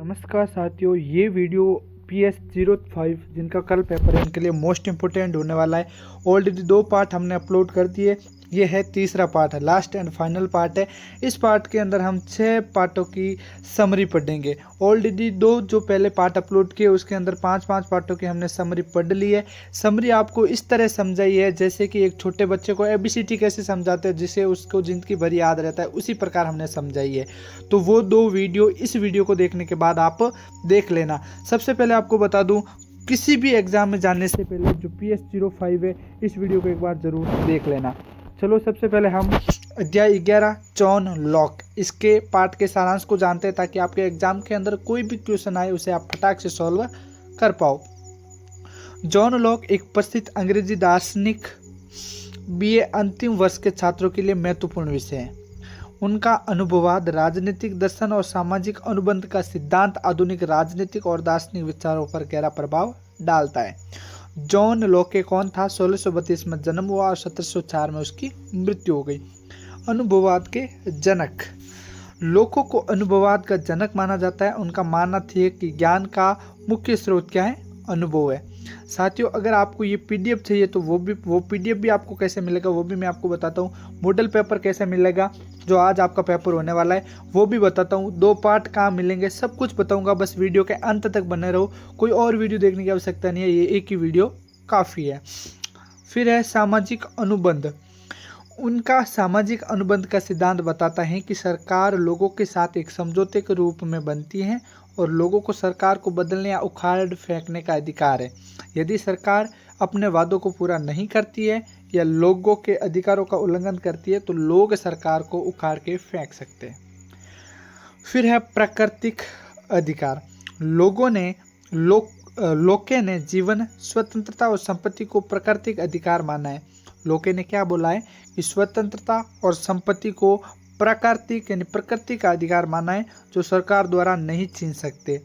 नमस्कार साथियों, ये वीडियो PS05 जिनका कल पेपर है उनके लिए मोस्ट इम्पोर्टेंट होने वाला है। ऑलरेडी 2 पार्ट हमने अपलोड कर दिए, ये है तीसरा पार्ट है, लास्ट एंड फाइनल पार्ट है। इस पार्ट के अंदर हम 6 पार्टों की समरी पढ़ेंगे। ऑलरेडी 2 जो पहले पार्ट अपलोड किए उसके अंदर 5-5 पार्टों की हमने समरी पढ़ ली है। समरी आपको इस तरह समझाई है जैसे कि एक छोटे बच्चे को ABCD कैसे समझाते हैं जिसे उसको ज़िंदगी भर याद रहता है, उसी प्रकार हमने समझाई है। तो वो 2 वीडियो इस वीडियो को देखने के बाद आप देख लेना। सबसे पहले आपको बता दूं, किसी भी एग्ज़ाम में जाने से पहले जो PS05 है इस वीडियो को एक बार ज़रूर देख लेना। चलो सबसे पहले हम अध्याय 11 जॉन लॉक इसके पार्ट के सारांश को जानते हैं ताकि आपके एग्जाम के अंदर कोई भी क्वेश्चन आए उसे आप फटाक से सॉल्व कर पाओ। जॉन लॉक एक प्रसिद्ध अंग्रेजी दार्शनिक BA अंतिम वर्ष के छात्रों के लिए महत्वपूर्ण विषय है। उनका अनुभववाद, राजनीतिक दर्शन और सामाजिक अनुबंध का सिद्धांत आधुनिक राजनीतिक और दार्शनिक विचारों पर गहरा प्रभाव डालता है। जॉन लॉके कौन था? 1632 में जन्म हुआ और 1704 में उसकी मृत्यु हो गई। अनुभववाद के जनक, लोगों को अनुभववाद का जनक माना जाता है। उनका मानना था कि ज्ञान का मुख्य स्रोत क्या है? अनुभव है। साथियों, अगर आपको ये PDF चाहिए तो वो PDF भी आपको कैसे मिलेगा वो भी मैं आपको बताता हूँ। मॉडल पेपर कैसे मिलेगा जो आज आपका पेपर होने वाला है वो भी बताता हूँ। 2 पार्ट कहाँ मिलेंगे सब कुछ बताऊँगा, बस वीडियो के अंत तक बने रहो। कोई और वीडियो देखने की आवश्यकता नहीं है, ये एक ही वीडियो काफ़ी है। फिर है सामाजिक अनुबंध। उनका सामाजिक अनुबंध का सिद्धांत बताता है कि सरकार लोगों के साथ एक समझौते के रूप में बनती है और लोगों को सरकार को बदलने या उखाड़ फेंकने का अधिकार है। यदि सरकार अपने वादों को पूरा नहीं करती है या लोगों के अधिकारों का उल्लंघन करती है तो लोग सरकार को उखाड़ के फेंक सकते हैं। फिर है प्राकृतिक अधिकार। लोके ने जीवन, स्वतंत्रता और संपत्ति को प्राकृतिक अधिकार माना है। लोके ने क्या बोला है कि स्वतंत्रता और संपत्ति को प्राकृतिक यानी प्रकृति का अधिकार माना है जो सरकार द्वारा नहीं छीन सकते।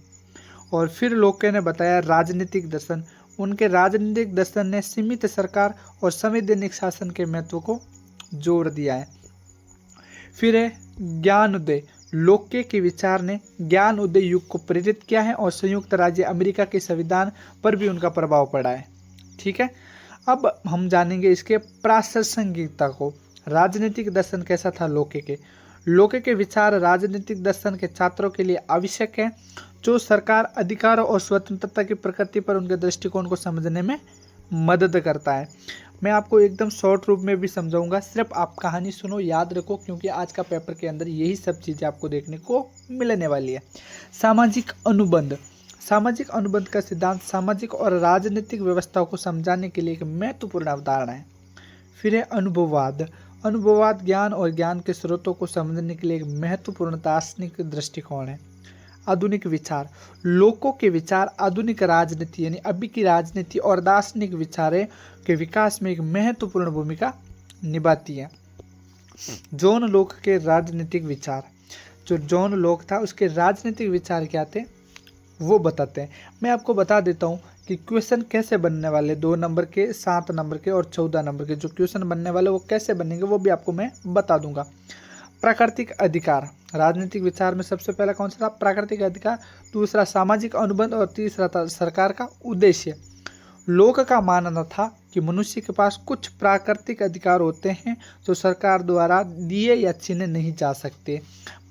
और फिर लोके ने बताया राजनीतिक दर्शन। उनके राजनीतिक दर्शन ने सीमित सरकार और संवैधानिक शासन के महत्व को जोर दिया है। फिर है ज्ञानोदय। लोके के विचार ने ज्ञान उदय युग को प्रेरित किया है और संयुक्त राज्य अमेरिका के संविधान पर भी उनका प्रभाव पड़ा है। ठीक है, अब हम जानेंगे इसके प्रासंगिकता को। राजनीतिक दर्शन कैसा था लोके के विचार राजनीतिक दर्शन के छात्रों के लिए आवश्यक है जो सरकार, अधिकारों और स्वतंत्रता की प्रकृति पर उनके दृष्टिकोण को समझने में मदद करता है। मैं आपको एकदम शॉर्ट रूप में भी समझाऊंगा, सिर्फ आप कहानी सुनो, याद रखो, क्योंकि आज का पेपर के अंदर यही सब चीज़ें आपको देखने को मिलने वाली है। सामाजिक अनुबंध। सामाजिक अनुबंध का सिद्धांत सामाजिक और राजनीतिक व्यवस्थाओं को समझाने के लिए एक महत्वपूर्ण अवधारणा है। फिर है अनुभववाद। अनुभववाद ज्ञान और ज्ञान के स्रोतों को समझने के लिए एक महत्वपूर्ण दार्शनिक दृष्टिकोण है। आधुनिक विचार। लोगों के विचार आधुनिक राजनीति यानी अभी की राजनीति और दार्शनिक विचारों के विकास में एक महत्वपूर्ण भूमिका निभाती है। जॉन लॉक के राजनीतिक विचार। जो जॉन लॉक था उसके राजनीतिक विचार क्या थे वो बताते हैं। मैं आपको बता देता हूँ कि क्वेश्चन कैसे बनने वाले, 2 नंबर के, 7 नंबर के और 14 नंबर के जो क्वेश्चन बनने वाले वो कैसे बनेंगे वो भी आपको मैं बता दूंगा। प्राकृतिक अधिकार। राजनीतिक विचार में सबसे पहला कौन सा था? प्राकृतिक अधिकार। दूसरा सामाजिक अनुबंध और तीसरा था सरकार का उद्देश्य। लोक का मानना था कि मनुष्य के पास कुछ प्राकृतिक अधिकार होते हैं जो सरकार द्वारा दिए या छीने नहीं जा सकते।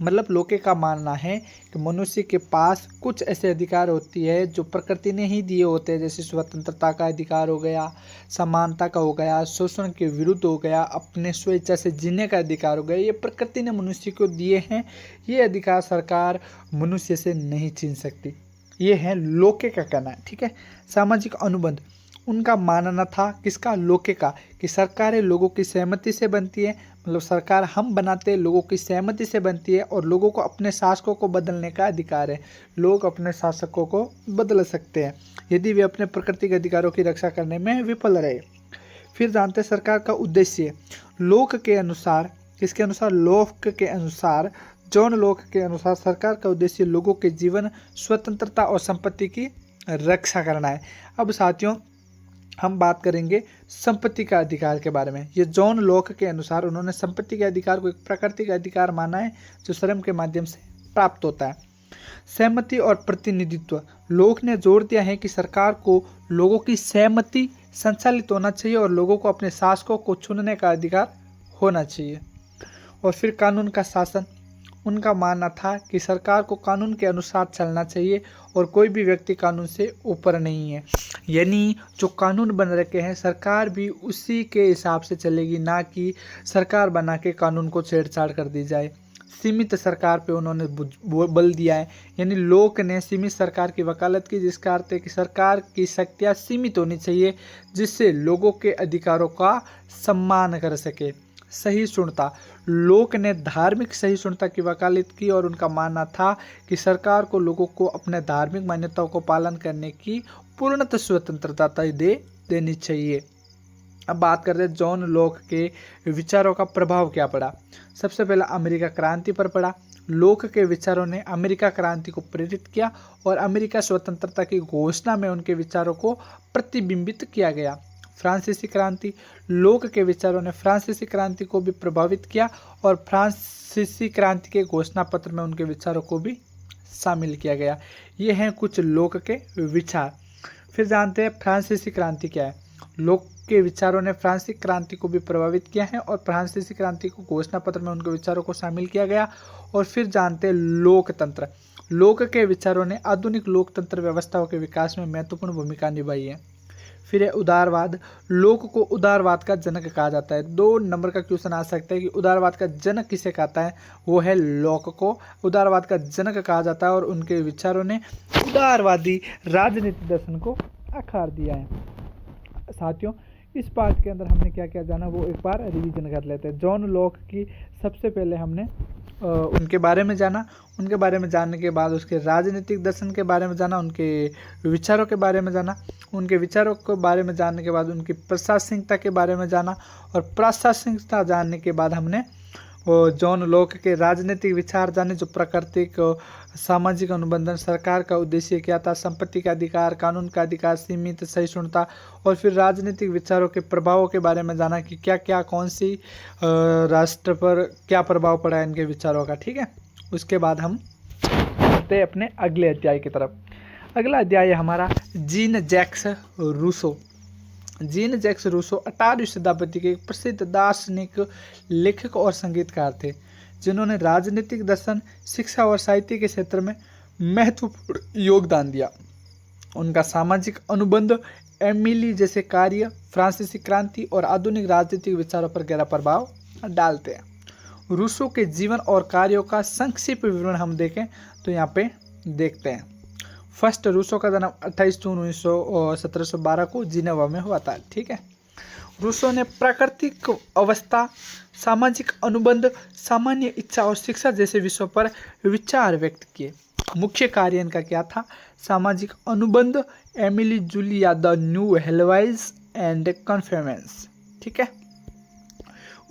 मतलब लोके का मानना है कि मनुष्य के पास कुछ ऐसे अधिकार होती है जो प्रकृति ने ही दिए होते हैं, जैसे स्वतंत्रता का अधिकार हो गया, समानता का हो गया, शोषण के विरुद्ध हो गया, अपने स्वेच्छा से जीने का अधिकार हो गया। ये प्रकृति ने मनुष्य को दिए हैं, ये अधिकार सरकार मनुष्य से नहीं छीन सकती। ये है लोके का कहना है। ठीक है, सामाजिक अनुबंध। उनका मानना था किसका? लोके का, कि सरकारें लोगों की सहमति से बनती है। मतलब सरकार हम बनाते हैं, लोगों की सहमति से बनती है और लोगों को अपने शासकों को बदलने का अधिकार है। लोग अपने शासकों को बदल सकते हैं यदि वे अपने प्राकृतिक अधिकारों की रक्षा करने में विफल रहे। फिर जानते हैं सरकार का उद्देश्य। लोक के अनुसार, किसके अनुसार? लोक के अनुसार, जॉन लॉक के अनुसार सरकार का उद्देश्य लोगों के जीवन, स्वतंत्रता और संपत्ति की रक्षा करना है। अब साथियों हम बात करेंगे संपत्ति का अधिकार के बारे में। ये जॉन लॉक के अनुसार उन्होंने संपत्ति के अधिकार को एक प्राकृतिक अधिकार माना है जो श्रम के माध्यम से प्राप्त होता है। सहमति और प्रतिनिधित्व। लोक ने जोर दिया है कि सरकार को लोगों की सहमति संचालित होना चाहिए और लोगों को अपने शासकों को चुनने का अधिकार होना चाहिए। और फिर कानून का शासन। उनका मानना था कि सरकार को कानून के अनुसार चलना चाहिए और कोई भी व्यक्ति कानून से ऊपर नहीं है, यानी जो कानून बन रखे हैं सरकार भी उसी के हिसाब से चलेगी, ना कि सरकार बना के कानून को छेड़छाड़ कर दी जाए। सीमित सरकार पे उन्होंने बल दिया है, यानी लोक ने सीमित सरकार की वकालत की, जिसका अर्थ है कि सरकार की शक्तियाँ सीमित होनी चाहिए जिससे लोगों के अधिकारों का सम्मान कर सके। सहिष्णुता। लोक ने धार्मिक सहिष्णुता की वकालत की और उनका मानना था कि सरकार को लोगों को अपने धार्मिक मान्यताओं को पालन करने की पूर्णतः स्वतंत्रता देनी चाहिए। अब बात करते हैं जॉन लॉक के विचारों का प्रभाव क्या पड़ा। सबसे पहला अमेरिका क्रांति पर पड़ा। लॉक के विचारों ने अमेरिका क्रांति को प्रेरित किया और अमेरिका स्वतंत्रता की घोषणा में उनके विचारों को प्रतिबिंबित किया गया। फ्रांसीसी क्रांति। लॉक के विचारों ने फ्रांसीसी क्रांति को भी प्रभावित किया और फ्रांसीसी क्रांति के घोषणा पत्र में उनके विचारों को भी शामिल किया गया। ये हैं कुछ लॉक के विचार। फिर जानते हैं फ्रांसीसी क्रांति क्या है। लॉक के विचारों ने फ्रांसीसी क्रांति को भी प्रभावित किया है और फ्रांसीसी क्रांति को घोषणा पत्र में उनके विचारों को शामिल किया गया। और फिर जानते हैं लोकतंत्र। लॉक के विचारों ने आधुनिक लोकतंत्र व्यवस्थाओं के विकास में महत्वपूर्ण भूमिका निभाई है। फिर है उदारवाद। लॉक को उदारवाद का जनक कहा जाता है। 2 नंबर का क्वेश्चन आ सकता है कि उदारवाद का जनक किसे कहता है, वो है लॉक को उदारवाद का जनक कहा जाता है और उनके विचारों ने उदारवादी राजनीतिक दर्शन को आकार दिया है। साथियों, इस पार्ट के अंदर हमने क्या क्या जाना वो एक बार रिवीजन कर लेते हैं। जॉन लॉक की सबसे पहले हमने उनके बारे में जाना। उनके बारे में जानने के बाद उसके राजनीतिक दर्शन के बारे में जाना, उनके विचारों के बारे में जाना। उनके विचारों के बारे में जानने के बाद उनकी प्रशासनिकता के बारे में जाना और प्रशासनिकता जानने के बाद हमने जॉन लॉक के राजनीतिक विचार जाने, जो प्राकृतिक सामाजिक अनुबंधन, सरकार का उद्देश्य क्या था, संपत्ति का अधिकार, कानून का अधिकार, सीमित सहिष्णुता। और फिर राजनीतिक विचारों के प्रभावों के बारे में जाना कि क्या क्या कौन सी राष्ट्र पर क्या प्रभाव पड़ा है इनके विचारों का। ठीक है, उसके बाद हम चलते हैं अपने अगले अध्याय की तरफ। अगला अध्याय है हमारा Jean Jacques Rousseau. Jean Jacques Rousseau 18वीं शताब्दी के एक प्रसिद्ध दार्शनिक, लेखक और संगीतकार थे जिन्होंने राजनीतिक दर्शन, शिक्षा और साहित्य के क्षेत्र में महत्वपूर्ण योगदान दिया। उनका सामाजिक अनुबंध, एमिली जैसे कार्य, फ्रांसीसी क्रांति और आधुनिक राजनीतिक विचारों पर गहरा प्रभाव डालते हैं। रूसो के जीवन और कार्यों का संक्षिप्त विवरण हम देखें तो यहाँ पे देखते हैं। फर्स्ट, रूसो का जन्म 28 जून 1712 को जिनेवा में हुआ था। ठीक है, रूसो ने प्राकृतिक अवस्था, सामाजिक अनुबंध, सामान्य इच्छा और शिक्षा जैसे विषयों पर विचार व्यक्त किए। मुख्य कार्य इनका क्या था? सामाजिक अनुबंध, Emily Julia the New Heloise and confessions. ठीक है,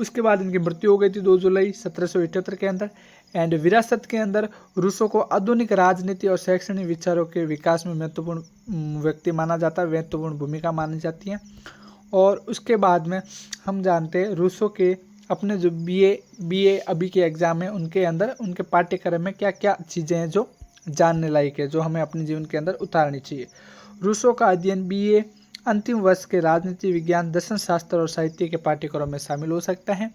उसके बाद इनकी मृत्यु हो गई थी 2 जुलाई 1778 के अंदर। एंड विरासत के अंदर रूसो को आधुनिक राजनीति और शैक्षणिक विचारों के विकास में महत्वपूर्ण व्यक्ति माना जाता है, महत्वपूर्ण भूमिका मानी जाती है। और उसके बाद में हम जानते हैं रूसो के अपने जो बीए अभी के एग्जाम है उनके अंदर, उनके पाठ्यक्रम में क्या क्या चीज़ें हैं जो जानने लायक है, जो हमें अपने जीवन के अंदर उतारनी चाहिए। रूसो का अध्ययन बीए अंतिम वर्ष के राजनीति विज्ञान, दर्शन शास्त्र और साहित्य के पाठ्यक्रम में शामिल हो सकता है।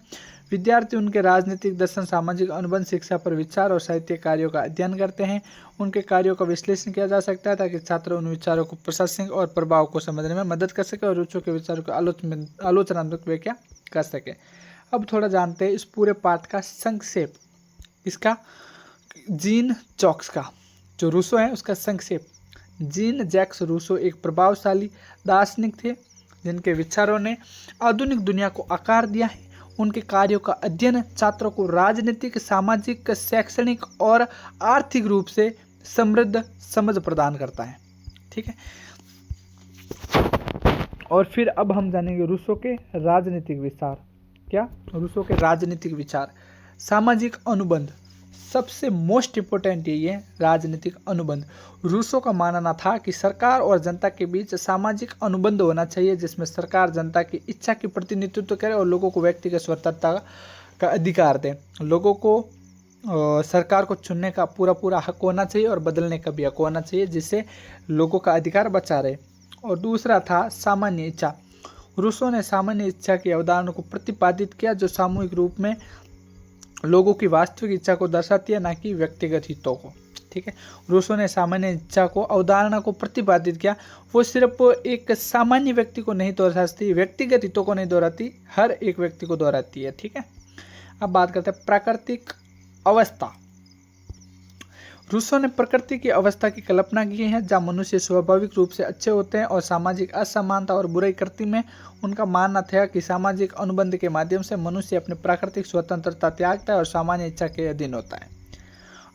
विद्यार्थी उनके राजनीतिक दर्शन, सामाजिक अनुबंध, शिक्षा पर विचार और साहित्य कार्यों का अध्ययन करते हैं। उनके कार्यों का विश्लेषण किया जा सकता है ताकि छात्र उन विचारों को प्रशासनिक और प्रभाव को समझने में मदद कर सके और रूसो के विचारों को आलोचनात्मक व्याख्या कर सके। अब थोड़ा जानते हैं इस पूरे पाठ का संक्षेप। इसका जीन जैक्स का जो रूसो है उसका संक्षेप। जीन जैक्स रूसो एक प्रभावशाली दार्शनिक थे जिनके विचारों ने आधुनिक दुनिया को आकार दिया है। उनके कार्यों का अध्ययन छात्रों को राजनीतिक, सामाजिक, शैक्षणिक और आर्थिक रूप से समृद्ध समझ प्रदान करता है। ठीक है, और फिर अब हम जानेंगे रूसो के राजनीतिक विचार। क्या? रूसो के राजनीतिक विचार। सामाजिक अनुबंध, सबसे मोस्ट इम्पोर्टेंट यही है, राजनीतिक अनुबंध। रूसो का मानना था कि सरकार और जनता के बीच सामाजिक अनुबंध होना चाहिए जिसमें सरकार जनता की इच्छा की प्रतिनिधित्व करे और लोगों को व्यक्तिगत स्वतंत्रता का अधिकार दे। लोगों को सरकार को चुनने का पूरा पूरा हक होना चाहिए और बदलने का भी हक होना चाहिए, जिससे लोगों का अधिकार बचा रहे। और दूसरा था सामान्य इच्छा। रूसो ने सामान्य इच्छा की अवधारणा को प्रतिपादित किया, जो सामूहिक रूप में लोगों की वास्तविक इच्छा को दर्शाती है, ना कि व्यक्तिगत हितों को। ठीक है, रूसो ने सामान्य इच्छा को अवधारणा को प्रतिपादित किया। वो सिर्फ एक सामान्य व्यक्ति को नहीं दोहराती, व्यक्तिगत हितों को नहीं दोहराती, हर एक व्यक्ति को दोहराती है। ठीक है, अब बात करते हैं प्राकृतिक अवस्था। रूसो ने प्रकृति की अवस्था की कल्पना की है, जहाँ मनुष्य स्वाभाविक रूप से अच्छे होते हैं और सामाजिक असमानता और बुराई करती में। उनका मानना था कि सामाजिक अनुबंध के माध्यम से मनुष्य अपनी प्राकृतिक स्वतंत्रता त्यागता है और सामान्य इच्छा के अधीन होता है।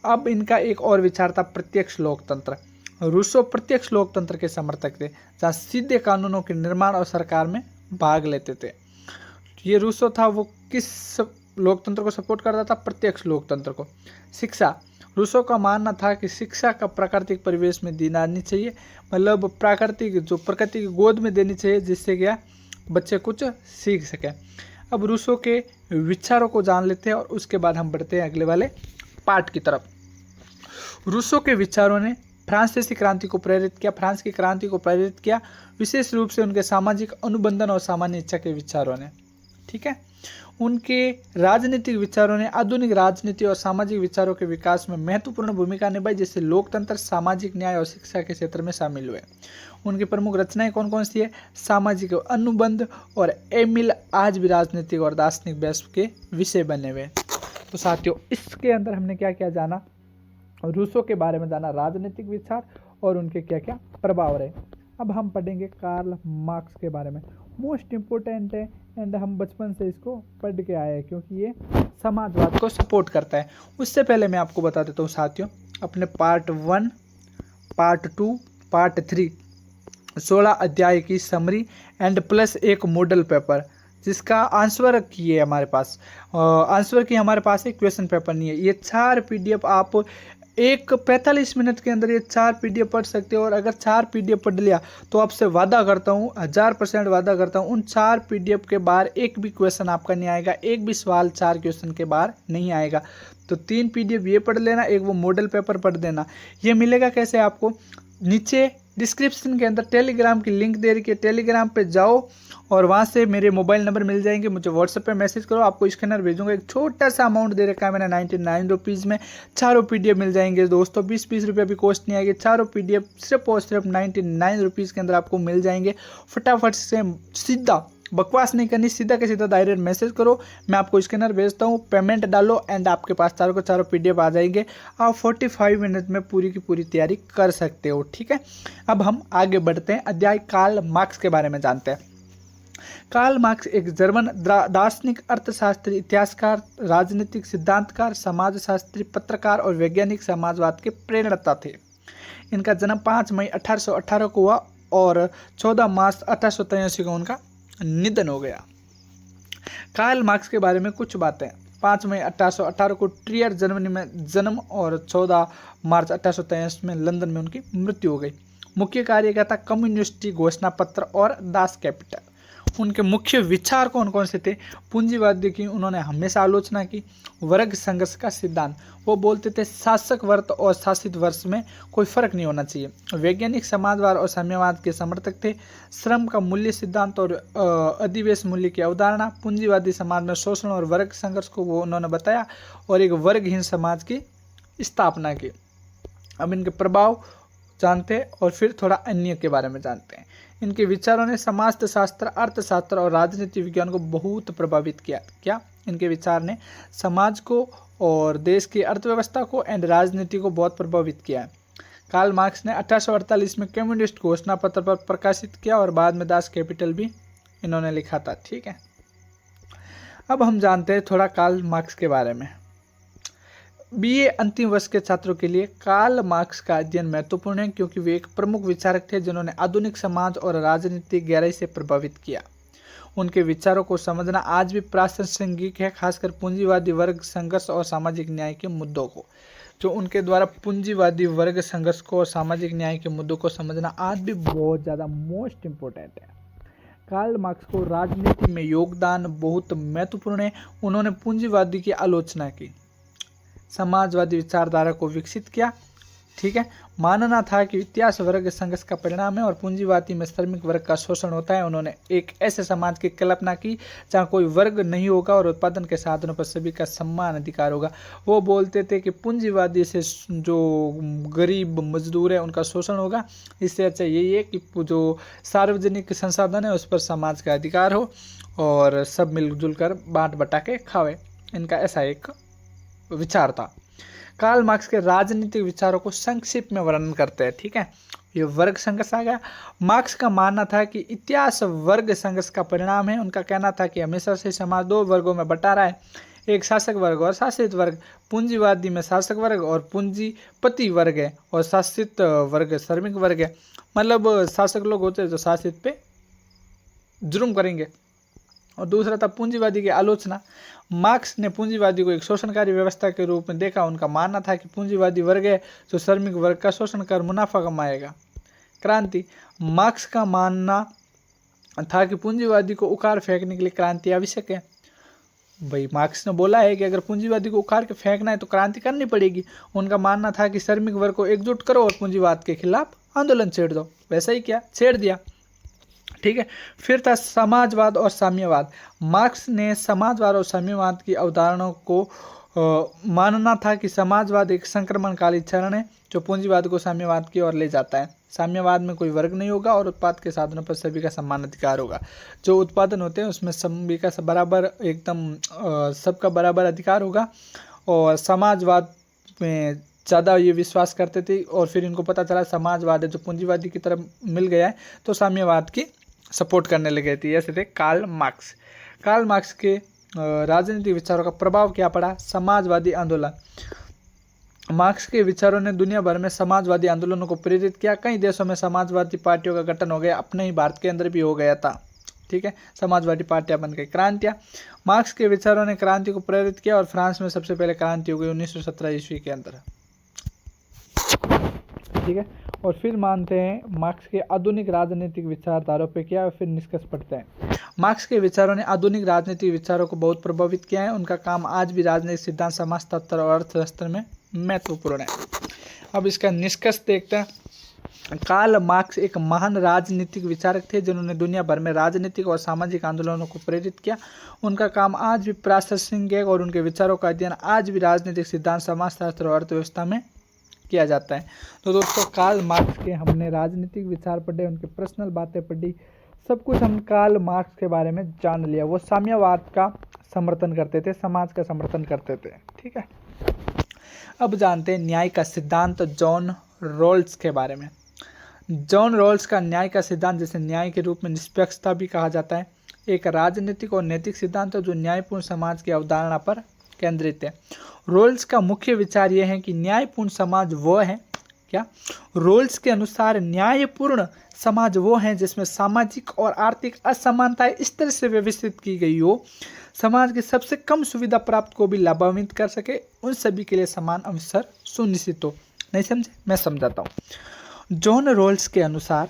अब इनका एक और विचार था प्रत्यक्ष लोकतंत्र। रूसो प्रत्यक्ष लोकतंत्र के समर्थक थे, जहाँ सीधे कानूनों के निर्माण और सरकार में भाग लेते थे। ये रूसो था, वो किस लोकतंत्र को सपोर्ट करता था? प्रत्यक्ष लोकतंत्र को। शिक्षा, रूसो का मानना था कि शिक्षा का प्राकृतिक परिवेश में दी जानी चाहिए, मतलब प्राकृतिक जो प्रकृति की गोद में देनी चाहिए, जिससे क्या बच्चे कुछ सीख सकें। अब रूसो के विचारों को जान लेते हैं और उसके बाद हम बढ़ते हैं अगले वाले पार्ट की तरफ। रूसो के विचारों ने फ्रांसीसी क्रांति को प्रेरित किया, फ्रांस की क्रांति को प्रेरित किया, विशेष रूप से उनके सामाजिक अनुबंधन और सामान्य इच्छा के विचारों ने। ठीक है, उनके राजनीतिक विचारों ने आधुनिक राजनीति और सामाजिक विचारों के विकास में महत्वपूर्ण भूमिका निभाई, जिससे लोकतंत्र, सामाजिक न्याय और शिक्षा के क्षेत्र में शामिल हुए। उनकी प्रमुख रचनाएं कौन कौन सी है? सामाजिक अनुबंध और एमिल आज भी राजनीतिक और दार्शनिक बहस के विषय बने हुए। तो साथियों, इसके अंदर हमने क्या क्या जाना? रूसो के बारे में जाना, राजनीतिक विचार और उनके क्या क्या प्रभाव रहे। अब हम पढ़ेंगे कार्ल मार्क्स के बारे में। मोस्ट इम्पोर्टेंट है एंड हम बचपन से इसको पढ़ के आए हैं, क्योंकि ये समाजवाद को सपोर्ट करता है। उससे पहले मैं आपको बता देता हूँ साथियों, अपने पार्ट 1, पार्ट 2, पार्ट 3 16 अध्याय की समरी एंड प्लस एक मॉडल पेपर, जिसका आंसर की है हमारे पास, आंसर की हमारे पास एक क्वेश्चन पेपर नहीं है। ये 4 PDF आप एक 45 मिनट के अंदर ये 4 PDF पढ़ सकते हो। और अगर 4 PDF पढ़ लिया तो आपसे वादा करता हूँ, 1000% वादा करता हूँ, उन 4 PDF के बाहर एक भी क्वेश्चन आपका नहीं आएगा, एक भी सवाल 4 क्वेश्चन के बाहर नहीं आएगा। तो 3 PDF ये पढ़ लेना, एक वो मॉडल पेपर पढ़ देना। ये मिलेगा कैसे आपको? नीचे डिस्क्रिप्शन के अंदर टेलीग्राम की लिंक दे रखी है, टेलीग्राम पे जाओ और वहाँ से मेरे मोबाइल नंबर मिल जाएंगे, मुझे व्हाट्सएप पे मैसेज करो, आपको स्कैनर भेजूंगा। एक छोटा सा अमाउंट दे रखा है मैंने 99 रुपीज़ में, 4 PDF मिल जाएंगे दोस्तों। 20 रुपये भी कॉस्ट नहीं आएगी, 4 PDF सिर्फ और सिर्फ 99 रुपीज़ के अंदर आपको मिल जाएंगे। फटाफट से सीधा, बकवास नहीं करनी, सीधा के सीधा डायरेक्ट मैसेज करो, मैं आपको स्कैनर भेजता हूँ, पेमेंट डालो एंड आपके पास चारों के चारों PDF आ जाएंगे। आप 45 मिनट में पूरी की पूरी तैयारी कर सकते हो। ठीक है, अब हम आगे बढ़ते हैं, अध्याय कार्ल मार्क्स के बारे में जानते हैं। कार्ल मार्क्स एक जर्मन दार्शनिक, अर्थशास्त्री, इतिहासकार, राजनीतिक सिद्धांतकार, समाजशास्त्री, पत्रकार और वैज्ञानिक समाजवाद के प्रेरणा थे। इनका जन्म 5 मई 1818 को हुआ और 14 मार्च 1883 को उनका निधन हो गया। कार्ल मार्क्स के बारे में कुछ बातें। 5 मई 1818 को ट्रियर जर्मनी में जन्म और 14 मार्च 1883 में लंदन में उनकी मृत्यु हो गई। मुख्य कार्य क्या था? कम्युनिस्ट घोषणा पत्र और दास कैपिटल। उनके मुख्य विचार कौन कौन से थे? पूंजीवाद की उन्होंने हमेशा आलोचना की। वर्ग संघर्ष का सिद्धांत, वो बोलते थे शासक वर्ग और शासित वर्ग में कोई फर्क नहीं होना चाहिए। वैज्ञानिक समाजवाद और साम्यवाद के समर्थक थे। श्रम का मूल्य सिद्धांत और अधिवेश मूल्य की अवधारणा। पूंजीवादी समाज में शोषण और वर्ग संघर्ष को वो उन्होंने बताया और एक वर्गहीन समाज की स्थापना की। अब इनके प्रभाव जानते हैं और फिर थोड़ा अन्य के बारे में जानते हैं। इनके विचारों ने समाजशास्त्र, अर्थशास्त्र और राजनीति विज्ञान को बहुत प्रभावित किया। क्या? इनके विचार ने समाज को और देश की अर्थव्यवस्था को एंड राजनीति को बहुत प्रभावित किया है। कार्ल मार्क्स ने 1848 में कम्युनिस्ट घोषणा पत्र पर प्रकाशित किया और बाद में दास कैपिटल भी इन्होंने लिखा था। ठीक है, अब हम जानते हैं थोड़ा कार्ल मार्क्स के बारे में। BA अंतिम वर्ष के छात्रों के लिए कार्ल मार्क्स का अध्ययन महत्वपूर्ण है, क्योंकि वे एक प्रमुख विचारक थे जिन्होंने आधुनिक समाज और राजनीति गहराई से प्रभावित किया। उनके विचारों को समझना आज भी प्रासंगिक है, खासकर पूंजीवादी वर्ग संघर्ष और सामाजिक न्याय के मुद्दों को। जो उनके द्वारा पूंजीवादी वर्ग संघर्ष को और सामाजिक न्याय के मुद्दों को समझना आज भी बहुत ज़्यादा मोस्ट इम्पोर्टेंट है। कार्ल मार्क्स को राजनीति में योगदान बहुत महत्वपूर्ण है। उन्होंने पूंजीवादी की आलोचना की, समाजवादी विचारधारा को विकसित किया। ठीक है, मानना था कि इतिहास वर्ग संघर्ष का परिणाम है और पूंजीवादी में श्रमिक वर्ग का शोषण होता है। उन्होंने एक ऐसे समाज की कल्पना की जहाँ कोई वर्ग नहीं होगा और उत्पादन के साधनों पर सभी का समान अधिकार होगा। वो बोलते थे कि पूंजीवादी से जो गरीब मजदूर है उनका शोषण होगा, इससे अच्छा यही है कि जो सार्वजनिक संसाधन है उस पर समाज का अधिकार हो और सब मिलजुल कर बांट बटा के खावे। इनका ऐसा एक विचार था। कार्ल मार्क्स के राजनीतिक विचारों को संक्षिप्त में वर्णन करते हैं। ठीक है, ये वर्ग संघर्ष आ गया। मार्क्स का मानना था कि इतिहास वर्ग संघर्ष का परिणाम है। उनका कहना था कि हमेशा से समाज दो वर्गों में बटा रहा है, एक शासक वर्ग और शासित वर्ग। पूंजीवादी में शासक वर्ग और पूंजीपति वर्ग है और शासित वर्ग श्रमिक वर्ग है। मतलब शासक लोग होते हैं जो शासित पे जुर्म करेंगे। और दूसरा था पूंजीवादी की आलोचना। मार्क्स ने पूंजीवादी को एक शोषणकारी व्यवस्था के रूप में देखा। उनका मानना था कि पूंजीवादी वर्ग है जो श्रमिक वर्ग का शोषण कर मुनाफा कमाएगा। क्रांति। मार्क्स का मानना था कि पूंजीवादी को उखाड़ फेंकने के लिए क्रांति आवश्यक है। भाई मार्क्स ने बोला है कि अगर पूंजीवादी को उखाड़ के फेंकना है तो क्रांति करनी पड़ेगी। उनका मानना था कि श्रमिक वर्ग को एकजुट करो और पूंजीवाद के खिलाफ आंदोलन छेड़ दो। वैसा ही किया, छेड़ दिया। ठीक है, फिर था समाजवाद और साम्यवाद। मार्क्स ने समाजवाद और साम्यवाद की अवधारणाओं को मानना था कि समाजवाद एक संक्रमणकाली चरण है जो पूंजीवाद को साम्यवाद की ओर ले जाता है। साम्यवाद में कोई वर्ग नहीं होगा और उत्पाद के साधनों पर सभी का समान अधिकार होगा। जो उत्पादन होते हैं उसमें सभी का बराबर एकदम सबका बराबर अधिकार होगा। और समाजवाद में ज़्यादा ये विश्वास करते थे और फिर इनको पता चला समाजवाद है जो पूंजीवादी की तरफ मिल गया है तो साम्यवाद की सपोर्ट करने लगे थे। ऐसे थे कार्ल मार्क्स। कार्ल मार्क्स के राजनीतिक विचारों का प्रभाव क्या पड़ा? समाजवादी आंदोलन। मार्क्स के विचारों ने दुनिया भर में समाजवादी आंदोलनों को प्रेरित किया। कई देशों में समाजवादी पार्टियों का गठन हो गया, अपने ही भारत के अंदर भी हो गया था। ठीक है, समाजवादी पार्टियां बन गई। क्रांतियां। मार्क्स के विचारों ने क्रांति को प्रेरित किया और फ्रांस में सबसे पहले क्रांति हो गई 1917 ईस्वी के अंदर। ठीक है, और फिर मानते हैं मार्क्स के आधुनिक राजनीतिक विचारधाराओं पे क्या, फिर निष्कर्ष पढ़ते हैं। मार्क्स के विचारों ने आधुनिक राजनीतिक विचारों को बहुत प्रभावित किया है। उनका काम आज भी राजनीतिक सिद्धांत, समाजतंत्र और अर्थशास्त्र में महत्वपूर्ण है। अब इसका निष्कर्ष देखते हैं। कार्ल मार्क्स एक महान राजनीतिक विचारक थे जिन्होंने दुनिया भर में राजनीतिक और सामाजिक आंदोलनों को प्रेरित किया। उनका काम आज भी प्रासंगिक है और उनके विचारों का अध्ययन आज भी राजनीतिक सिद्धांत, समाजशास्त्र और अर्थव्यवस्था में किया जाता है। तो दोस्तों, कार्ल मार्क्स के हमने राजनीतिक विचार पढ़े, उनके पर्सनल बातें पढ़ी, सब कुछ हम कार्ल मार्क्स के बारे में जान लिया। वो साम्यवाद का समर्थन करते थे, समाज का समर्थन करते थे। ठीक है, अब जानते हैं न्याय का सिद्धांत जॉन रॉल्स के बारे में। जॉन रॉल्स का न्याय का सिद्धांत, जिसे न्याय के रूप में निष्पक्षता भी कहा जाता है, एक राजनीतिक और नैतिक सिद्धांत है जो न्यायपूर्ण समाज की अवधारणा पर केंद्रित है। रोल्स का मुख्य विचार यह है कि न्यायपूर्ण समाज वो है क्या? रोल्स के अनुसार न्यायपूर्ण समाज वो है जिसमें सामाजिक और आर्थिक असमानताएं इस तरह से व्यवस्थित की गई हो समाज के सबसे कम सुविधा प्राप्त को भी लाभान्वित कर सके, उन सभी के लिए समान अवसर सुनिश्चित हो। नहीं समझे? मैं समझाता हूँ। जॉन रोल्स के अनुसार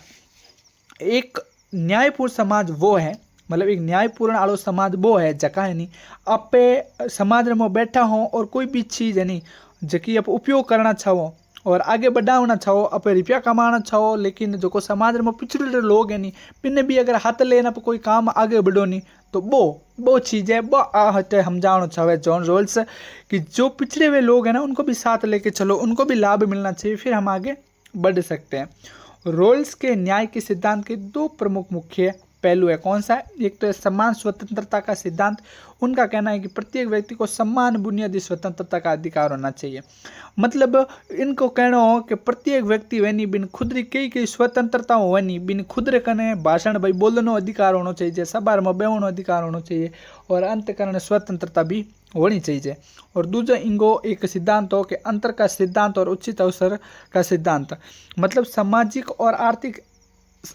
एक न्यायपूर्ण समाज वो है, मतलब एक न्यायपूर्ण आलो समाज वो है जका है नहीं अपे समाज में बैठा हो और कोई भी चीज़ है नहीं जकी आप उपयोग करना चाहो और आगे बढ़ाना चाहो, अपने रुपया कमाना चाहो, लेकिन जो को समाज में पिछड़े लोग हैं नहीं पिने भी अगर हाथ लेना पर कोई काम आगे बढ़ो नहीं, तो वो चीज़ है वो आहते हम जानो चाहे जॉन रोल्स कि जो पिछड़े हुए लोग हैं ना उनको भी साथ लेके चलो, उनको भी लाभ मिलना चाहिए, फिर हम आगे बढ़ सकते हैं। रोल्स के न्याय के सिद्धांत के दो प्रमुख मुख्य पहलू है। कौन सा है? एक तो है समान स्वतंत्रता का सिद्धांत। उनका कहना है कि प्रत्येक व्यक्ति को समान बुनियादी स्वतंत्रता का अधिकार होना चाहिए। मतलब इनको कहना हो कि प्रत्येक व्यक्ति वनी बिन खुद कई स्वतंत्रता वनी बिन खुद कने भाषण भाई बोलनो अधिकार होना चाहिए, सभा में बेहनो अधिकार होना चाहिए और अंतकरण स्वतंत्रता भी होनी चाहिए। और दूसरा इनको एक सिद्धांत हो कि अंतर का सिद्धांत और उचित अवसर का सिद्धांत। मतलब सामाजिक और आर्थिक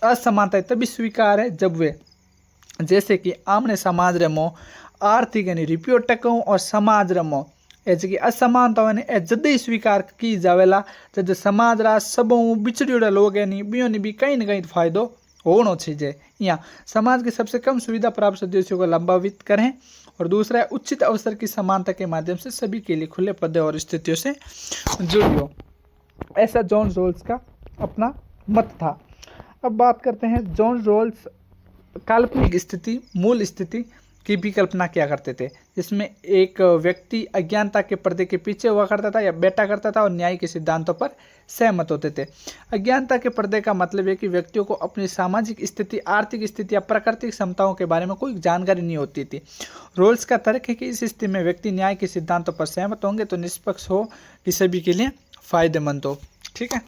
असमानता तभी स्वीकार है जब वे जैसे कि आमने समाज रमो आर्थिक यानी रुपयो टको और समाज रमो ऐसे कि असमानता ने जदे स्वीकार की जावेला जब समाज रा सब बिछड़ियोड़ा लोग है बियों ने भी कहीं न कहीं फायदो होना चाहिए। यहाँ समाज के सबसे कम सुविधा प्राप्त सदस्यों को लाभान्वित करें और दूसरा है उचित अवसर की समानता के माध्यम से सभी के लिए खुले पदों और स्थितियों से जुड़ी हो। ऐसा जॉन रॉल्स का अपना मत था। अब बात करते हैं, जॉन रॉल्स काल्पनिक स्थिति, मूल स्थिति की भी कल्पना किया करते थे, जिसमें एक व्यक्ति अज्ञानता के पर्दे के पीछे हुआ करता था या बैठा करता था और न्याय के सिद्धांतों पर सहमत होते थे। अज्ञानता के पर्दे का मतलब है कि व्यक्तियों को अपनी सामाजिक स्थिति, आर्थिक स्थिति या प्राकृतिक क्षमताओं के बारे में कोई जानकारी नहीं होती थी। रोल्स का तर्क है कि इस स्थिति में व्यक्ति न्याय के सिद्धांतों पर सहमत होंगे तो निष्पक्ष हो कि सभी के लिए फायदेमंद हो। ठीक है,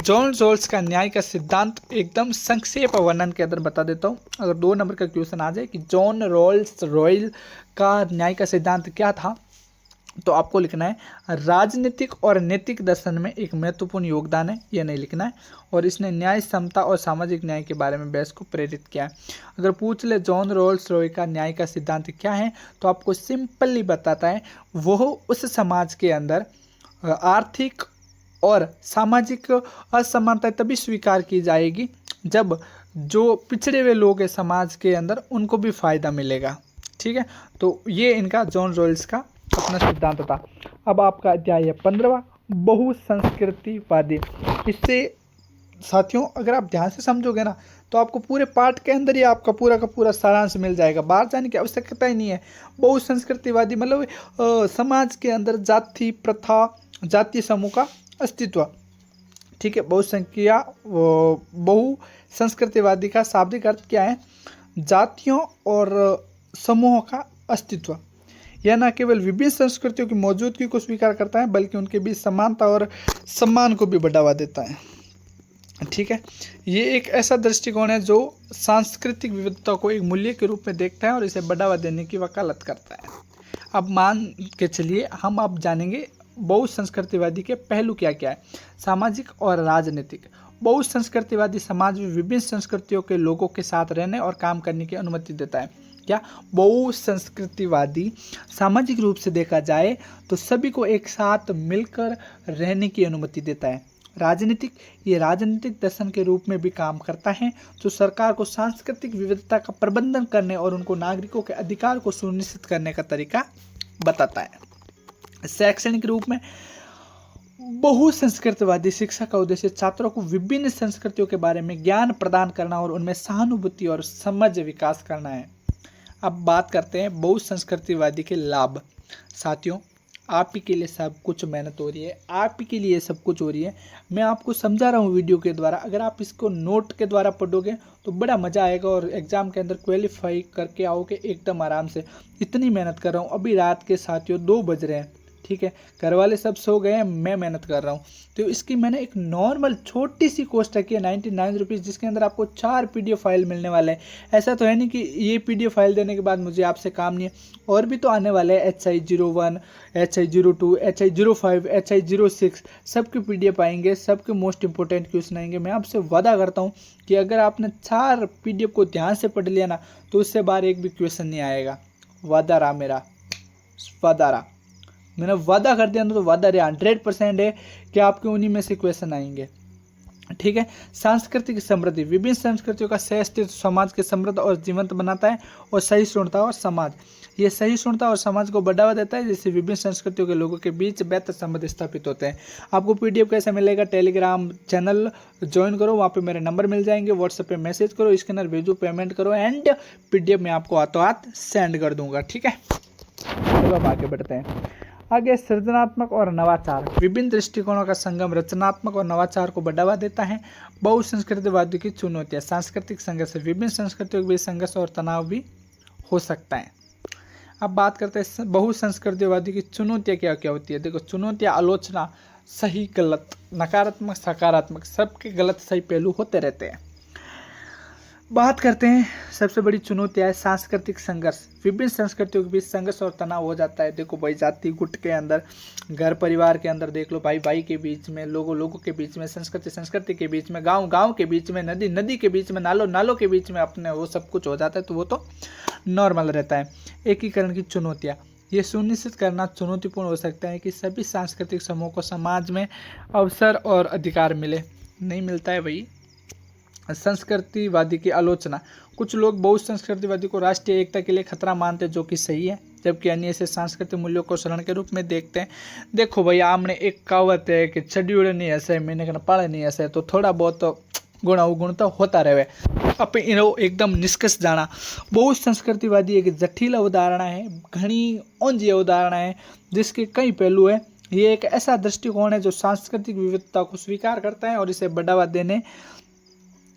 जॉन रॉल्स का न्याय का सिद्धांत एकदम संक्षेप वर्णन के अंदर बता देता हूँ। अगर 2 नंबर का क्वेश्चन आ जाए कि जॉन रॉयल का न्याय का सिद्धांत क्या था, तो आपको लिखना है राजनीतिक और नैतिक दर्शन में एक महत्वपूर्ण योगदान है, ये नहीं लिखना है। और इसने न्याय, समता और सामाजिक न्याय के बारे में बहस को प्रेरित किया है। अगर पूछ ले जॉन रॉल्स रॉय का न्याय का सिद्धांत क्या है, तो आपको सिंपली बताता है वो उस समाज के अंदर आर्थिक और सामाजिक असमानता तभी स्वीकार की जाएगी जब जो पिछड़े हुए लोग हैं समाज के अंदर उनको भी फायदा मिलेगा। ठीक है, तो ये इनका जॉन रॉल्स का अपना सिद्धांत था। अब आपका अध्याय है 15वां, बहुसंस्कृतिवादी। इससे साथियों अगर आप ध्यान से समझोगे ना तो आपको पूरे पाठ के अंदर ही आपका पूरा का पूरा सारांश मिल जाएगा, बाहर जाने की आवश्यकता ही नहीं है। बहुसंस्कृतिवादी मतलब समाज के अंदर जाति प्रथा, जातीय समूह का अस्तित्व। ठीक है, बहुसंस्कृतिवादी का शाब्दिक अर्थ क्या है? जातियों और समूहों का अस्तित्व। यह न केवल विभिन्न संस्कृतियों की मौजूदगी को स्वीकार करता है बल्कि उनके बीच समानता और सम्मान को भी बढ़ावा देता है। ठीक है, ये एक ऐसा दृष्टिकोण है जो सांस्कृतिक विविधता को एक मूल्य के रूप में देखता है और इसे बढ़ावा देने की वकालत करता है। अब मान के चलिए हम अब जानेंगे बहुसंस्कृतिवादी के पहलू क्या क्या है। सामाजिक और राजनीतिक। बहुसंस्कृतिवादी समाज में विभिन्न संस्कृतियों के लोगों के साथ रहने और काम करने की अनुमति देता है। क्या बहुसंस्कृतिवादी सामाजिक रूप से देखा जाए तो सभी को एक साथ मिलकर रहने की अनुमति देता है। राजनीतिक, ये राजनीतिक दर्शन के रूप में भी काम करता है जो सरकार को सांस्कृतिक विविधता का प्रबंधन करने और उनको नागरिकों के अधिकार को सुनिश्चित करने का तरीका बताता है। शैक्षणिक रूप में बहुसंस्कृतिवादी शिक्षा का उद्देश्य छात्रों को विभिन्न संस्कृतियों के बारे में ज्ञान प्रदान करना और उनमें सहानुभूति और समझ विकास करना है। अब बात करते हैं बहुसंस्कृतिवादी के लाभ। साथियों, आप ही के लिए सब कुछ मेहनत हो रही है, आप ही के लिए सब कुछ हो रही है। मैं आपको समझा रहा हूँ वीडियो के द्वारा, अगर आप इसको नोट के द्वारा पढ़ोगे तो बड़ा मज़ा आएगा और एग्ज़ाम के अंदर क्वालिफाई करके आओगे एकदम आराम से। इतनी मेहनत कर रहा हूँ, अभी रात के साथियों 2 बज रहे हैं। ठीक है, घर वाले सब सो गए हैं, मैं मेहनत कर रहा हूँ। तो इसकी मैंने एक नॉर्मल छोटी सी कोस्ट रखी है 99 रुपीज़, जिसके अंदर आपको 4 PDF फाइल मिलने वाले हैं। ऐसा तो है नहीं कि ये PDF फाइल देने के बाद मुझे आपसे काम नहीं है, और भी तो आने वाले हैं। HI01, HI02, HI05, HI06 सबके PDF आएंगे, सबके मोस्ट इंपॉर्टेंट क्वेश्चन आएंगे। मैं आपसे वादा करता हूँ कि अगर आपने 4 PDF को ध्यान से पढ़ लिया ना तो उससे बाहर एक भी क्वेश्चन नहीं आएगा। वादा रहा मेरा, वादा रहा, मैंने वादा कर दिया ना तो वादा रहा 100% है कि आपके उन्हीं में से क्वेश्चन आएंगे। ठीक है, सांस्कृतिक समृद्धि। विभिन्न संस्कृतियों का सह अस्तित्व समाज के समृद्ध और जीवंत बनाता है। और सहिष्णुता और समाज, ये सहिष्णुता और समाज को बढ़ावा देता है, जिससे विभिन्न संस्कृतियों के लोगों के बीच बेहतर संबंध स्थापित होते हैं। आपको PDF कैसे मिलेगा? टेलीग्राम चैनल ज्वाइन करो, वहाँ पे मेरे नंबर मिल जाएंगे, व्हाट्सएप पे मैसेज करो, स्कैनर भेजो, पेमेंट करो एंड PDF मैं आपको हाथों हाथ सेंड कर दूंगा। ठीक है, चलो अब आगे बढ़ते हैं। आगे सृजनात्मक और नवाचार। विभिन्न दृष्टिकोणों का संगम रचनात्मक और नवाचार को बढ़ावा देता है। बहुसंस्कृतिवादी की चुनौतियाँ। सांस्कृतिक संघर्ष। विभिन्न संस्कृतियों के बीच संघर्ष और तनाव भी हो सकता है। अब बात करते हैं बहुसंस्कृतिवादी की चुनौतियाँ क्या क्या होती है। देखो, चुनौतियाँ आलोचना, सही गलत, नकारात्मक सकारात्मक, सबके गलत सही पहलू होते रहते हैं। बात करते हैं सबसे बड़ी चुनौतियाँ है सांस्कृतिक संघर्ष। विभिन्न संस्कृतियों के बीच संघर्ष और तनाव हो जाता है। देखो भाई, जाति गुट के अंदर, घर परिवार के अंदर देख लो, भाई भाई के बीच में, लोगों के बीच में, संस्कृति के बीच में, गांव के बीच में, नदी के बीच में, नालों के बीच में अपने वो सब कुछ हो जाता है, तो वो तो नॉर्मल रहता है। एकीकरण की चुनौतियाँ। ये सुनिश्चित करना चुनौतीपूर्ण हो सकता है कि सभी सांस्कृतिक समूहों को समाज में अवसर और अधिकार मिले। नहीं मिलता है भाई। संस्कृतिवादी की आलोचना। कुछ लोग बहुसंस्कृतिवादी को राष्ट्रीय एकता के लिए खतरा मानते हैं, जो कि सही है, जबकि अन्य इसे सांस्कृतिक मूल्यों को शरण के रूप में देखते हैं। देखो भाई, आमने एक कहावत है कि छड़ी उड़े नहीं हंसे, मैंने कहना पाले नहीं हंसे, तो थोड़ा बहुत तो गुण अवगुण तो होता रहे। अब इनो एकदम निष्कर्ष जाना, बहुसंस्कृतिवादी एक जटिल अवधारणा है, घनी ओंजी अवधारणा है जिसके कई पहलू है। ये एक ऐसा दृष्टिकोण है जो सांस्कृतिक विविधता को स्वीकार करता है और इसे बढ़ावा देने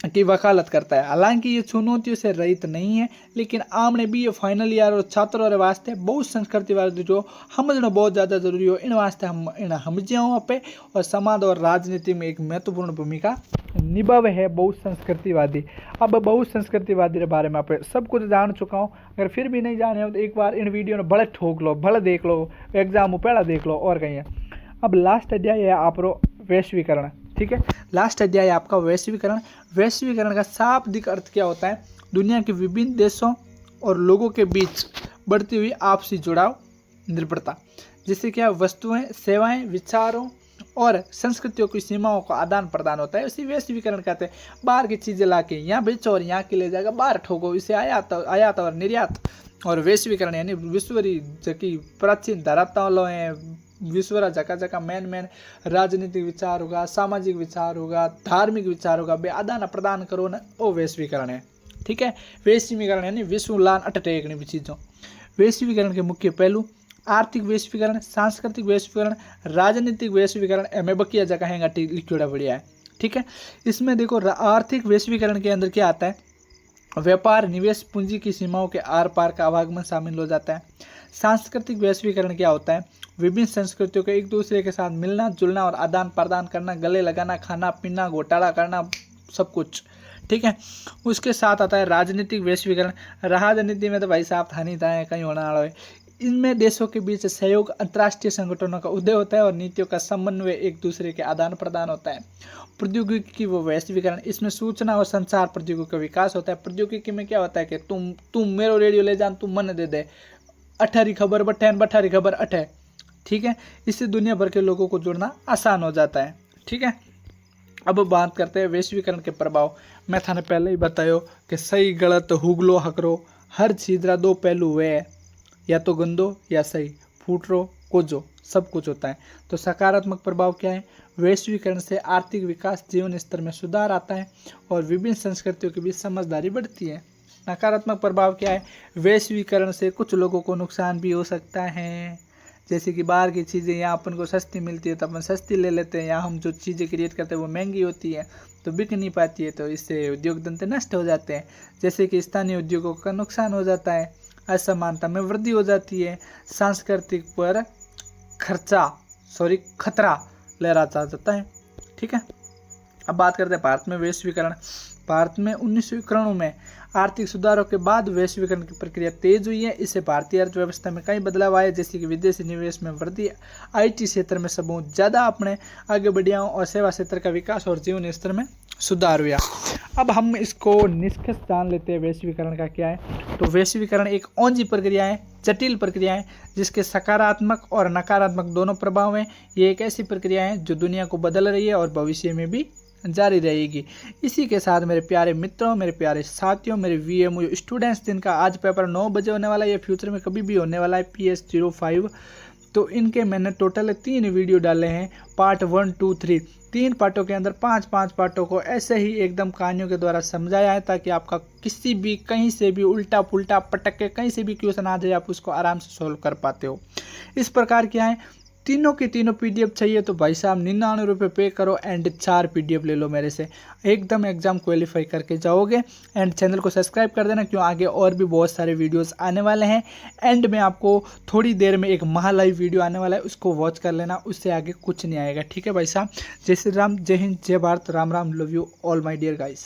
की वकालत करता है। हालांकि ये चुनौतियों से रहित नहीं है, लेकिन आमने भी ये फाइनल ईयर और छात्रों के वास्ते बहुसंस्कृतिवादी जो समझना बहुत ज़्यादा जरूरी हो, इन वास्ते हम इन समझियों पे और समाज और राजनीति में एक महत्वपूर्ण भूमिका निभावे है बहुसंस्कृतिवादी। अब बहुसंस्कृतिवादी के बारे में आप सब कुछ जान चुका हूँ। अगर फिर भी नहीं जाने हो तो एक बार इन वीडियो ने भले ठोक लो, भले देख लो, एग्जाम पहला देख लो और कहीं। अब लास्ट अध्याय है आप वैश्वीकरण। ठीक है, लास्ट अध्याय है आपका वैश्वीकरण। वैश्वीकरण का शाब्दिक अर्थ क्या होता है? दुनिया के विभिन्न देशों और लोगों के बीच बढ़ती हुई आपसी जुड़ाव, निर्भरता, जिससे क्या वस्तुएं, सेवाएं, विचारों और संस्कृतियों की सीमाओं का आदान प्रदान होता है। उसी वैश्वीकरण कहते हैं। बाहर की चीज़ें ला के यहाँ बेचो और यहाँ के ले जाकर बाहर ठोको, इसे आयात और निर्यात। और वैश्वीकरण यानी विश्वरी की प्राचीन धरातलों हैं, विश्वरा जगह जगह मेन राजनीतिक विचार होगा, सामाजिक विचार होगा, धार्मिक विचार होगा, बे आदान प्रदान करो ना, वो वैश्वीकरण है। ठीक है, वैश्वीकरण यानी विश्व लान अटटेकनी भी चीज़ों। वैश्वीकरण के मुख्य पहलू आर्थिक वैश्वीकरण, सांस्कृतिक वैश्वीकरण, राजनीतिक वैश्वीकरण, एम बकिया जगह है लिखियोड़ा बढ़िया है। ठीक है, इसमें देखो आर्थिक वैश्वीकरण के अंदर क्या आता है? व्यापार, निवेश, पूंजी की सीमाओं के आर पार का आवागमन शामिल हो जाता है। सांस्कृतिक वैश्वीकरण क्या होता है? विभिन्न संस्कृतियों के एक दूसरे के साथ मिलना जुलना और आदान प्रदान करना, गले लगाना, खाना पीना, घोटाला करना, सब कुछ। ठीक है, उसके साथ आता है राजनीतिक वैश्वीकरण। राजनीति में तो भाई साहब था नहीं था, कहीं होना वाला है। इनमें देशों के बीच सहयोग, अंतर्राष्ट्रीय संगठनों का उदय होता है और नीतियों का समन्वय, एक दूसरे के आदान प्रदान होता है। प्रौद्योगिकी वो वैश्वीकरण, इसमें सूचना और संचार प्रौद्योगिकी का विकास होता है। प्रौद्योगिकी में क्या होता है कि तुम मेरो रेडियो ले जान, तुम मन दे दे, अठारी खबर बठैन, बठारी खबर अठे। ठीक है, इससे दुनिया भर के लोगों को जुड़ना आसान हो जाता है। ठीक है, अब बात करते हैं वैश्वीकरण के प्रभाव। मैं थाने पहले ही बतायो कि सही गलत हुगलो हकरो, हर चीज़ दो पहलू वे, या तो गंदो या सही, फूटरो कोजो, सब कुछ होता है। तो सकारात्मक प्रभाव क्या है? वैश्वीकरण से आर्थिक विकास, जीवन स्तर में सुधार आता है और विभिन्न संस्कृतियों के बीच समझदारी बढ़ती है। नकारात्मक प्रभाव क्या है? वैश्वीकरण से कुछ लोगों को नुकसान भी हो सकता है, जैसे कि बाहर की चीज़ें यहाँ अपन को सस्ती मिलती है तो अपन सस्ती ले लेते हैं, यहाँ हम जो चीज़ें क्रिएट करते हैं वो महंगी होती है तो बिक नहीं पाती है, तो इससे उद्योग धंधे नष्ट हो जाते हैं। जैसे कि स्थानीय उद्योगों का नुकसान हो जाता है, असमानता में वृद्धि हो जाती है, सांस्कृतिक पर खतरा लहरा जाता है। ठीक है, अब बात करते हैं भारत में वैश्वीकरण। भारत में 1991 में आर्थिक सुधारों के बाद वैश्वीकरण की प्रक्रिया तेज हुई है। इससे भारतीय अर्थव्यवस्था में कई बदलाव आए, जैसे कि विदेशी निवेश में वृद्धि, आईटी क्षेत्र में सब बहुत ज़्यादा अपने आगे बढ़िया और सेवा क्षेत्र का विकास और जीवन स्तर में सुधार हुआ। अब हम इसको निष्कर्ष जान लेते हैं वैश्वीकरण का क्या है। तो वैश्वीकरण एक ओंजी प्रक्रिया है, जटिल प्रक्रिया है, जिसके सकारात्मक और नकारात्मक दोनों प्रभाव हैं। ये एक ऐसी प्रक्रिया है जो दुनिया को बदल रही है और भविष्य में भी जारी रहेगी। इसी के साथ मेरे प्यारे मित्रों, मेरे प्यारे साथियों, मेरे VMU स्टूडेंट्स, जिनका आज पेपर 9 बजे होने वाला है या फ्यूचर में कभी भी होने वाला है, PS05, तो इनके मैंने टोटल 3 वीडियो डाले हैं, पार्ट 1, 2, 3। 3 पार्टों के अंदर 5-5 पार्टों को ऐसे ही एकदम कहानियों के द्वारा समझाया है, ताकि आपका किसी भी कहीं से भी उल्टा पुल्टा पटक के कहीं से भी क्वेश्चन आ जाए, आप उसको आराम से सोल्व कर पाते हो। इस प्रकार क्या है, तीनों की तीनों PDF चाहिए तो भाई साहब 99 रुपये पे करो एंड 4 PDF ले लो मेरे से, एकदम एग्जाम क्वालिफाई करके जाओगे। एंड चैनल को सब्सक्राइब कर देना, क्यों आगे और भी बहुत सारे वीडियोस आने वाले हैं। एंड में आपको थोड़ी देर में एक महालाइव वीडियो आने वाला है, उसको वॉच कर लेना, उससे आगे कुछ नहीं आएगा। ठीक है भाई साहब, जय श्री राम, जय हिंद, जय Bharat, Ram Ram, love you all my dear guys.